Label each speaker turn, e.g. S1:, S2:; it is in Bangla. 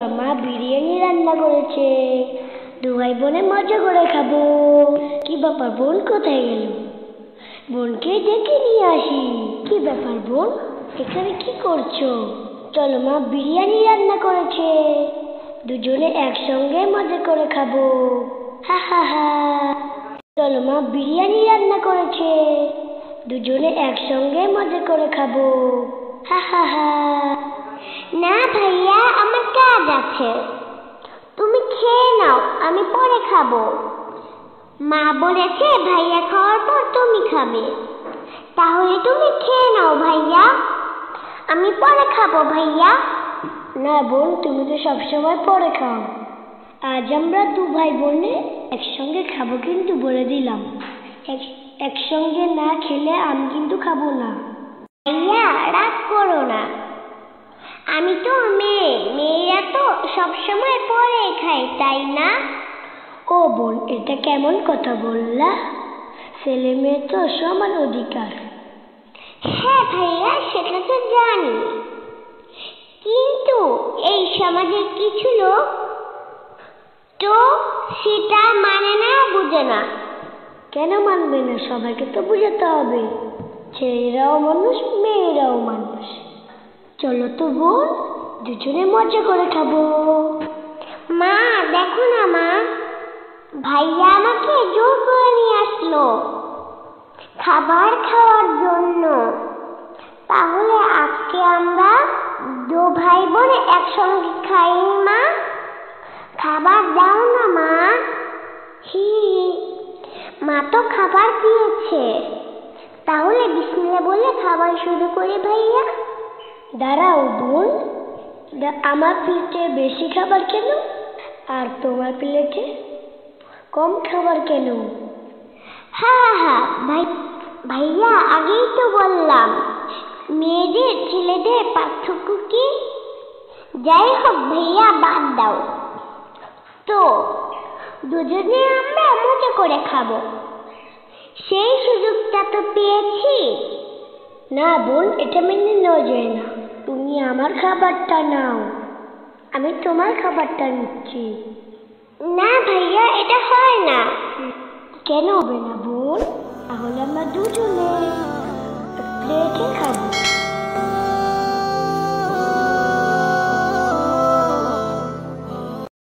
S1: মা বিরিয়ানি রান্না করেছে, দু ভাই বোনে মজা করে খাবো। কি ব্যাপার, বোন কোথায় গেল? বোনকে ডেকে নিয়ে আসি। কি ব্যাপার বোন, এখানে কি করছো? চলো, মা বিরিয়ানি রান্না করেছে, দুজনে একসঙ্গে মজা করে খাবো। হা হা হা। চলো, মা বিরিয়ানি রান্না করেছে, দুজনে একসঙ্গে মজা করে খাবো। হা হা হা।
S2: না ভাইয়া, আমার কাজ আছে, তুমি খেয়ে নাও, আমি পরে খাবো। মা বলেছে ভাইয়া খাওয়ার পর তুমি খাবে, তাহলে তুমি খেয়ে নাও ভাইয়া, আমি পরে খাবো ভাইয়া।
S1: না বোন, তুমি তো সবসময় পরে খাও। আজ আমরা দু ভাই বোনে একসঙ্গে খাবো, কিন্তু বলে দিলাম, একসঙ্গে না খেলে আমি কিন্তু খাবো না।
S2: ভাইয়া রাগ করো না, আমি তো মেয়ে, মেয়েরা তো সবসময় পরে খায়, তাই না?
S1: ও বোন, এটা কেমন কথা বললা? ছেলে মেয়ে তো সমান অধিকার।
S2: হ্যাঁ ভাইয়া, সেটা তো জানি, কিন্তু এই সমাজের কিছু লোক তো সেটা মানে না, বুঝে না।
S1: কেন মানবে না? সবাইকে তো বুঝাতে হবে, ছেলেরাও মানুষ, মেয়েরাও মানুষ। চলো তো বোন, দুজনে মজা করে খাবো।
S2: মা দেখো না মা, ভাইয়া আমাকে জোর করে নিয়ে আসলো খাবার খাওয়ার জন্য, তাহলে আজকে আমরা দু ভাই বোন একসঙ্গে খাই। মা খাবার দাও না মা। হি, মা তো খাবার দিয়েছে, তাহলে বিসমিল্লাহ বলে খাবার শুরু করি ভাইয়া।
S1: দাঁড়াও বোন, আমার প্লেটে বেশি খাবার কেন আর তোমার প্লেটে কম খাবার কেন?
S2: হ্যাঁ হ্যাঁ ভাইয়া, আগেই তো বললাম মেয়েদের ছেলেদের পার্থক্য কি। যাই হোক ভাইয়া, বাদ দাও তো, দুজনে আমরা মজা করে খাবো, সেই সুযোগটা তো পেয়েছি।
S1: না বোন, এটা মেনে নেওয়া যায় না। তুমি আমার খাবারটা নাও, আমি তোমার খাবারটা নিচ্ছি।
S2: না ভাইয়া, এটা হয় না।
S1: কেন হবে না বোন? তাহলে আমরা দুজনে প্লেটে